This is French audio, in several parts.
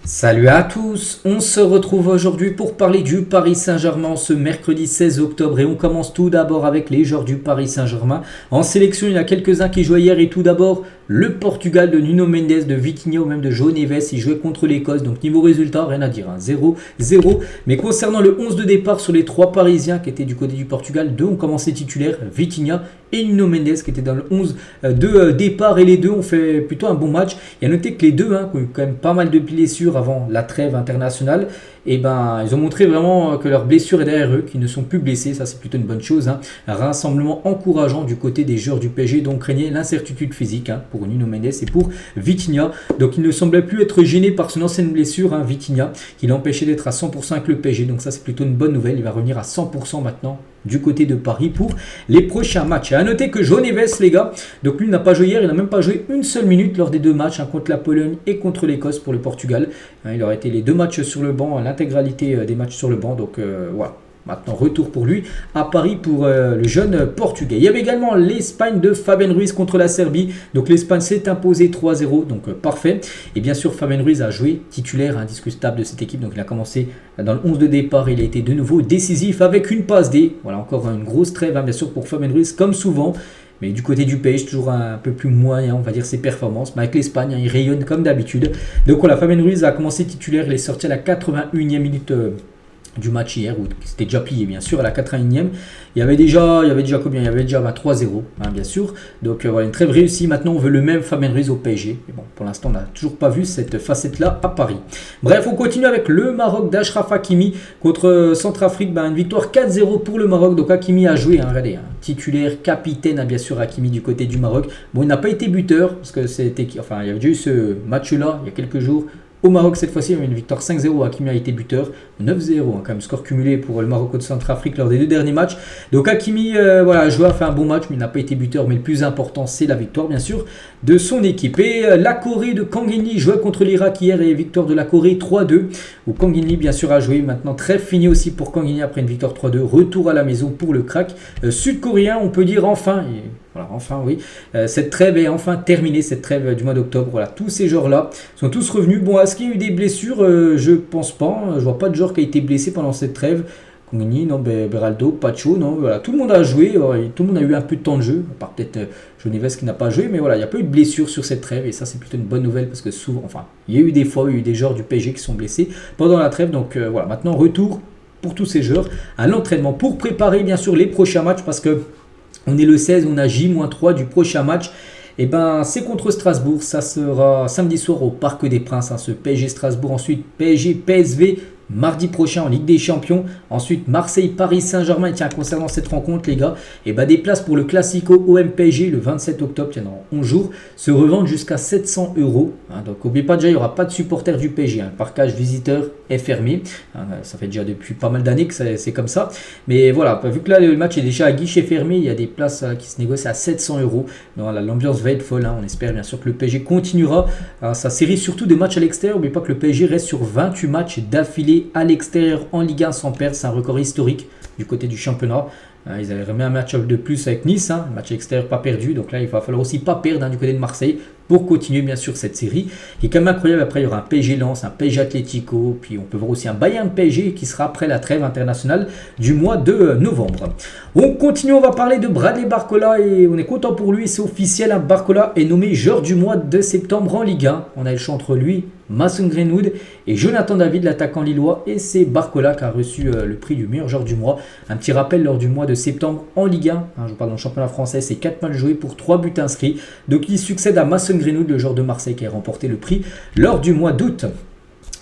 Salut à tous, on se retrouve aujourd'hui pour parler du Paris Saint-Germain ce mercredi 16 octobre et on commence tout d'abord avec les joueurs du Paris Saint-Germain. En sélection, il y en a quelques-uns qui jouaient hier et tout d'abord le Portugal de Nuno Mendes, de Vitinha ou même de João Neves, il jouait contre l'Écosse, donc niveau résultat, rien à dire, 0-0. Mais concernant le 11 de départ sur les trois Parisiens qui étaient du côté du Portugal, deux ont commencé titulaires, Vitinha et Nuno Mendes qui étaient dans le 11 de départ et les deux ont fait plutôt un bon match. Il y a noté que les deux qui ont eu quand même pas mal de blessures avant la trêve internationale, et ils ont montré vraiment que leurs blessures est derrière eux, qu'ils ne sont plus blessés, ça c'est plutôt une bonne chose. Un rassemblement encourageant du côté des joueurs du PSG, donc craignait l'incertitude physique pour Nuno Mendes et pour Vitinha. Donc il ne semblait plus être gêné par son ancienne blessure, Vitinha, qui l'empêchait d'être à 100% avec le PSG, donc ça c'est plutôt une bonne nouvelle, il va revenir à 100% maintenant du côté de Paris pour les prochains matchs. Et à noter que João Neves, les gars, donc lui n'a pas joué hier, il n'a même pas joué une seule minute lors des deux matchs contre la Pologne et contre l'Écosse pour le Portugal. Il aurait été les deux matchs sur le banc, l'intégralité des matchs sur le banc, donc voilà. Maintenant, retour pour lui à Paris pour le jeune Portugais. Il y avait également l'Espagne de Fabien Ruiz contre la Serbie. Donc l'Espagne s'est imposée 3-0, donc parfait. Et bien sûr, Fabien Ruiz a joué titulaire indiscutable de cette équipe. Donc il a commencé dans le 11 de départ. Il a été de nouveau décisif avec une passe D. Voilà, encore une grosse trêve, bien sûr, pour Fabien Ruiz, comme souvent. Mais du côté du PSG, toujours un peu plus moyen, on va dire, ses performances. Mais avec l'Espagne, il rayonne comme d'habitude. Donc voilà, Fabien Ruiz a commencé titulaire. Il est sorti à la 81e minute du match hier, où c'était déjà plié bien sûr à la 81e. Il y avait déjà combien? Il y avait déjà 3-0 bien sûr. Donc voilà, une trêve réussie. Maintenant on veut le même Fabien Ruiz au PSG. Mais bon, pour l'instant on n'a toujours pas vu cette facette là à Paris. Bref, on continue avec le Maroc d'Achraf Hakimi contre Centrafrique. Une victoire 4-0 pour le Maroc. Donc Hakimi a joué, regardez, titulaire, capitaine bien sûr Hakimi du côté du Maroc. Bon, il n'a pas été buteur parce que il y avait déjà eu ce match là il y a quelques jours. Au Maroc, cette fois-ci, il y a une victoire 5-0. Hakimi a été buteur. 9-0, quand même, score cumulé pour le Maroc contre Centrafrique lors des deux derniers matchs. Donc Hakimi a joué, a fait un bon match, mais il n'a pas été buteur. Mais le plus important, c'est la victoire, bien sûr, de son équipe. Et la Corée de Kang In-lee jouait contre l'Irak hier et victoire de la Corée 3-2. Où Kang In-lee, bien sûr, a joué. Maintenant, très fini aussi pour Kang In-lee après une victoire 3-2. Retour à la maison pour le crack sud-coréen, on peut dire enfin. Voilà, enfin oui, cette trêve est enfin terminée, cette trêve du mois d'octobre. Voilà, tous ces joueurs-là sont tous revenus. Bon, est-ce qu'il y a eu des blessures? Je pense pas. Je vois pas de joueur qui a été blessé pendant cette trêve. Kongini, non, Beraldo, Pacho, non, voilà, tout le monde a joué, tout le monde a eu un peu de temps de jeu, à part peut-être João Neves qui n'a pas joué, mais voilà, il n'y a pas eu de blessures sur cette trêve, et ça c'est plutôt une bonne nouvelle, parce que souvent, il y a eu des fois, il y a eu des joueurs du PSG qui sont blessés pendant la trêve, donc voilà, maintenant retour pour tous ces joueurs à l'entraînement, pour préparer bien sûr les prochains matchs, parce que on est le 16, on a J-3 du prochain match. Et c'est contre Strasbourg. Ça sera samedi soir au Parc des Princes. Ce PSG Strasbourg. Ensuite PSG PSV mardi prochain en Ligue des Champions. Ensuite Marseille Paris Saint-Germain. Et tiens, concernant cette rencontre les gars, des places pour le Classico OM-PSG le 27 octobre, tiens, dans 11 jours, se revendent jusqu'à 700 €. Donc n'oubliez pas, déjà il n'y aura pas de supporters du PSG. Le parcage visiteur est fermé. Ça fait déjà depuis pas mal d'années que c'est comme ça. Mais voilà, vu que là le match est déjà à guichet fermé, il y a des places qui se négocient à 700 €. Donc l'ambiance va être folle. On espère bien sûr que le PSG continuera sa série surtout de matchs à l'extérieur. N'oubliez pas que le PSG reste sur 28 matchs d'affilée à l'extérieur en Ligue 1 sans perdre. C'est un record historique du côté du championnat. Ils avaient remis un match de plus avec Nice, match extérieur pas perdu. Donc là, il va falloir aussi pas perdre du côté de Marseille pour continuer bien sûr cette série qui est quand même incroyable. Après, il y aura un PSG Lens, un PSG Atlético, puis on peut voir aussi un Bayern PSG qui sera après la trêve internationale du mois de novembre. On continue, on va parler de Bradley Barcola et on est content pour lui, c'est officiel. Barcola est nommé joueur du mois de septembre en Ligue 1. On a le choix entre lui, Mason Greenwood et Jonathan David, l'attaquant lillois, et c'est Barcola qui a reçu le prix du meilleur joueur du mois. Un petit rappel, lors du mois de septembre en Ligue 1, je parle dans le championnat français, c'est 4 matchs joués pour 3 buts inscrits. Donc il succède à Mason Greenwood, le joueur de Marseille qui a remporté le prix lors du mois d'août.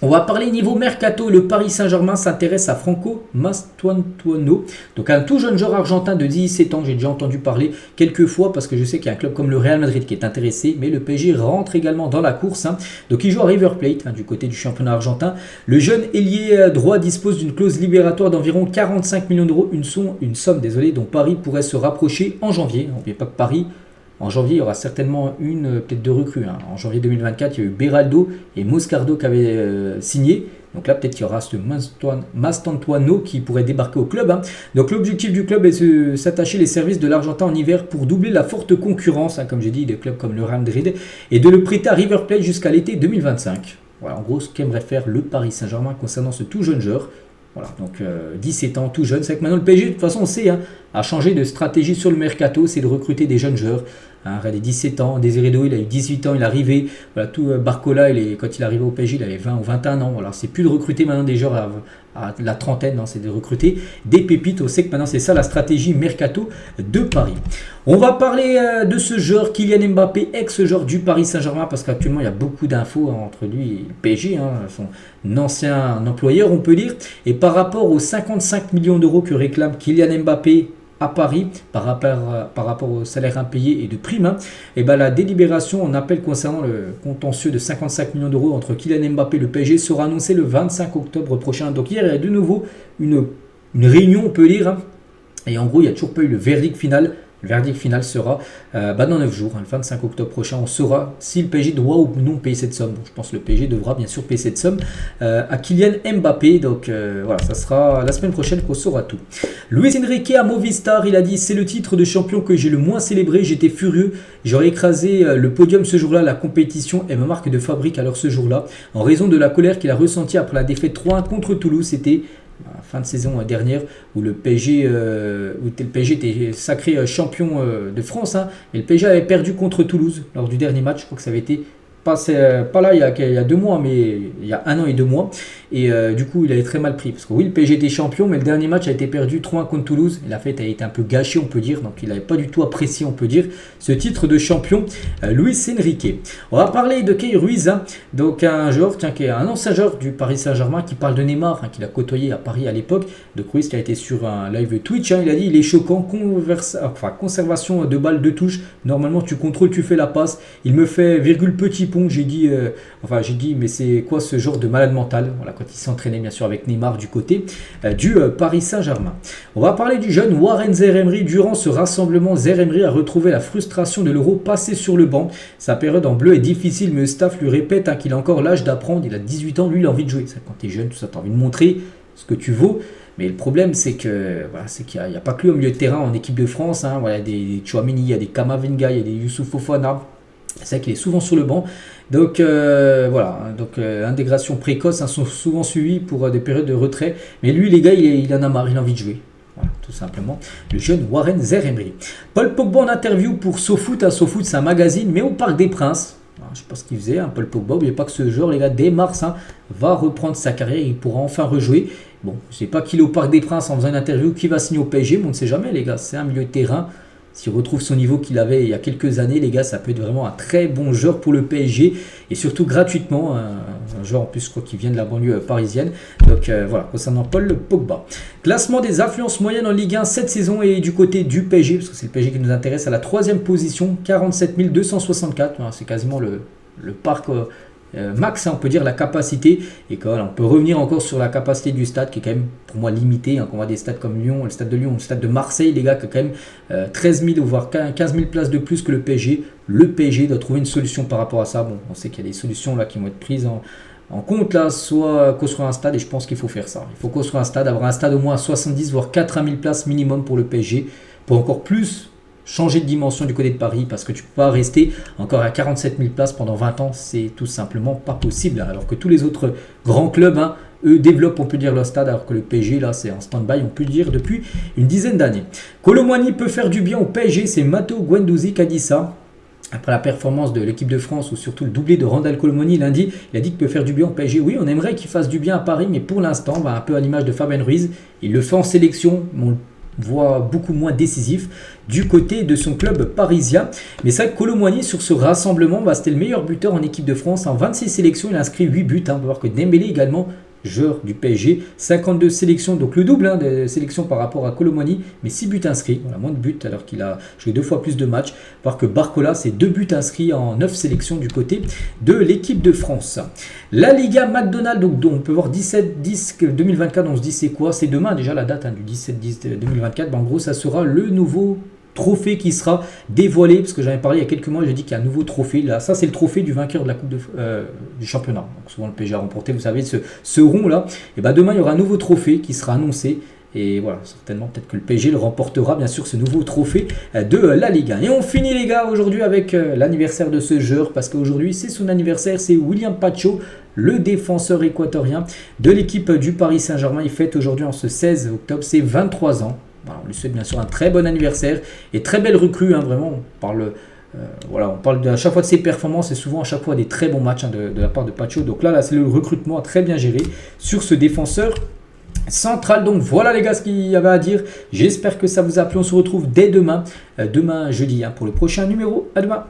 On va parler niveau mercato. Le Paris Saint-Germain s'intéresse à Franco Mastantuono, donc un tout jeune joueur argentin de 17 ans. J'ai déjà entendu parler quelques fois parce que je sais qu'il y a un club comme le Real Madrid qui est intéressé, mais le PSG rentre également dans la course. Donc il joue à River Plate du côté du championnat argentin. Le jeune ailier droit dispose d'une clause libératoire d'environ 45 millions d'euros, une somme dont Paris pourrait se rapprocher en janvier. N'oubliez pas que Paris, en janvier, il y aura certainement peut-être deux recrues. En janvier 2024, il y a eu Beraldo et Moscardo qui avaient signé. Donc là, peut-être qu'il y aura ce Mastantuono qui pourrait débarquer au club. Donc l'objectif du club est de s'attacher les services de l'Argentin en hiver pour doubler la forte concurrence, comme j'ai dit, des clubs comme le Real Madrid, et de le prêter à River Plate jusqu'à l'été 2025. Voilà, en gros, ce qu'aimerait faire le Paris Saint-Germain concernant ce tout jeune joueur. Voilà, donc 17 ans, tout jeune. C'est que maintenant le PSG, de toute façon, on sait, hein, a changé de stratégie sur le mercato, c'est de recruter des jeunes joueurs. Hein, regardez, 17 ans, Désiré Doué, il a eu 18 ans, il est arrivé. Voilà, tout Barcola, quand il est arrivé au PSG, il avait 20 ou 21 ans. Voilà, c'est plus de recruter maintenant des joueurs à la trentaine, non, c'est de recruter des pépites. On sait que maintenant c'est ça la stratégie mercato de Paris. On va parler de ce joueur Kylian Mbappé, ex-joueur du Paris Saint-Germain, parce qu'actuellement il y a beaucoup d'infos entre lui et le PSG, hein, son ancien employeur on peut dire. Et par rapport aux 55 millions d'euros que réclame Kylian Mbappé à Paris par rapport au salaire impayé et de primes, hein, et ben la délibération en appel concernant le contentieux de 55 millions d'euros entre Kylian Mbappé et le PSG sera annoncée le 25 octobre prochain. Donc hier il y a de nouveau une réunion on peut dire, hein, et en gros il n'y a toujours pas eu le verdict final. Le verdict final sera dans 9 jours, hein, le 25 octobre prochain. On saura si le PSG doit ou non payer cette somme. Bon, je pense que le PSG devra bien sûr payer cette somme à Kylian Mbappé. Donc voilà, ça sera la semaine prochaine qu'on saura tout. Luis Enrique à Movistar, il a dit: c'est le titre de champion que j'ai le moins célébré. J'étais furieux. J'aurais écrasé le podium ce jour-là. La compétition est ma marque de fabrique alors ce jour-là. En raison de la colère qu'il a ressentie après la défaite 3-1 contre Toulouse, c'était fin de saison dernière où le PSG était sacré champion de France, hein, et le PSG avait perdu contre Toulouse lors du dernier match. Je crois que ça avait été pas là il y a 2 mois, mais il y a 1 an et 2 mois. Et du coup, il avait très mal pris. Parce que oui, le PSG était champion, mais le dernier match a été perdu 3-1 contre Toulouse. Et la fête a été un peu gâchée, on peut dire. Donc, il n'avait pas du tout apprécié, on peut dire, ce titre de champion, Luis Enrique. On va parler de Keylor Ruiz, hein, donc un joueur, qui est un ancien joueur du Paris Saint-Germain, qui parle de Neymar, hein, qu'il a côtoyé à Paris à l'époque. Donc, Ruiz qui a été sur un live Twitch, hein, il a dit: il est choquant, conservation de balles de touche. Normalement, tu contrôles, tu fais la passe. Il me fait petit pont. J'ai dit, mais c'est quoi ce genre de malade mental? Voilà, quand il s'entraînait bien sûr avec Neymar du côté du Paris Saint-Germain. On va parler du jeune Warren Zaïre-Emery. Durant ce rassemblement, Zaïre-Emery a retrouvé la frustration de l'Euro passé sur le banc. Sa période en bleu est difficile, mais le staff lui répète, hein, qu'il a encore l'âge d'apprendre. Il a 18 ans, lui il a envie de jouer. Quand tu es jeune, tout ça, tu as envie de montrer ce que tu vaux. Mais le problème, c'est qu'il n'y a pas que lui au milieu de terrain en équipe de France, hein. Voilà, il y a des Tchouaméni, il y a des Kamavinga, il y a des Youssouf Fofana. C'est vrai qu'il est souvent sur le banc. Donc intégration précoce, hein, sont souvent suivis pour des périodes de retrait. Mais lui, les gars, il en a marre, il a envie de jouer. Voilà, tout simplement. Le jeune Warren Zaïre-Emery. Paul Pogba en interview pour SoFoot. Hein, SoFoot, c'est un magazine, mais au Parc des Princes. Je ne sais pas ce qu'il faisait, hein, Paul Pogba. N'oubliez pas que ce joueur, les gars, dès mars, hein, va reprendre sa carrière. Il pourra enfin rejouer. Bon, je ne sais pas qui est au Parc des Princes en faisant une interview, qui va signer au PSG, mais on ne sait jamais, les gars. C'est un milieu de terrain. S'il retrouve son niveau qu'il avait il y a quelques années, les gars, ça peut être vraiment un très bon joueur pour le PSG. Et surtout gratuitement, un joueur en plus, je crois qu'il vient de la banlieue parisienne. Donc voilà, concernant Paul Pogba. Classement des affluences moyennes en Ligue 1 cette saison et du côté du PSG, parce que c'est le PSG qui nous intéresse, à la 3e position, 47 264. Voilà, c'est quasiment le parc max, hein, on peut dire la capacité. Et quand on peut revenir encore sur la capacité du stade qui est quand même pour moi limitée, hein, quand on voit des stades comme Lyon, le stade de Lyon, le stade de Marseille, les gars, qui a quand même 13 000 voire 15 000 places de plus que le PSG. Le PSG doit trouver une solution par rapport à ça. Bon, on sait qu'il y a des solutions là qui vont être prises en compte là, soit construire un stade, et je pense qu'il faut faire ça. Il faut construire un stade, avoir un stade au moins à 70 voire 80 000 places minimum pour le PSG, pour encore plus changer de dimension du côté de Paris, parce que tu ne peux pas rester encore à 47 000 places pendant 20 ans, c'est tout simplement pas possible, alors que tous les autres grands clubs, hein, eux développent, on peut dire, leur stade, alors que le PSG là c'est en stand-by, on peut le dire, depuis une dizaine d'années. Kolo Muani peut faire du bien au PSG, c'est Matteo Guendouzi qui a dit ça. Après la performance de l'équipe de France, ou surtout le doublé de Randal Kolo Muani lundi, il a dit qu'il peut faire du bien au PSG. Oui, on aimerait qu'il fasse du bien à Paris, mais pour l'instant, un peu à l'image de Fabien Ruiz, il le fait en sélection, on le voit beaucoup moins décisif du côté de son club parisien. Mais c'est vrai que Kolo Muani, sur ce rassemblement, c'était le meilleur buteur en équipe de France. En 26 sélections, il a inscrit 8 buts. On peut voir que Dembélé également, joueur du PSG, 52 sélections, donc le double, hein, de sélections par rapport à Kolo Muani, mais 6 buts inscrits, on a moins de buts alors qu'il a joué 2 fois plus de matchs, voir que Barcola, c'est 2 buts inscrits en 9 sélections du côté de l'équipe de France. La Liga McDonald's, donc on peut voir 17-10 2024, on se dit c'est quoi? C'est demain déjà la date, hein, du 17-10 2024, en gros ça sera le nouveau trophée qui sera dévoilé, parce que j'en ai parlé il y a quelques mois, j'ai dit qu'il y a un nouveau trophée là, ça c'est le trophée du vainqueur de la coupe du championnat, donc souvent le PSG a remporté, vous savez, ce rond là, et demain il y aura un nouveau trophée qui sera annoncé, Et voilà, certainement, peut-être que le PSG le remportera, bien sûr, ce nouveau trophée de la Ligue 1. Et on finit, les gars, aujourd'hui avec l'anniversaire de ce joueur, parce qu'aujourd'hui, c'est son anniversaire, c'est William Pacho, le défenseur équatorien de l'équipe du Paris Saint-Germain. Il fête aujourd'hui, en ce 16 octobre, ses 23 ans. Voilà, on lui souhaite bien sûr un très bon anniversaire et très belle recrue, hein, vraiment. On parle à chaque fois de ses performances et souvent à chaque fois des très bons matchs, hein, de la part de Pacho. Donc là, c'est le recrutement très bien géré sur ce défenseur central. Donc voilà, les gars, ce qu'il y avait à dire. J'espère que ça vous a plu. On se retrouve dès demain, demain jeudi, hein, pour le prochain numéro. À demain.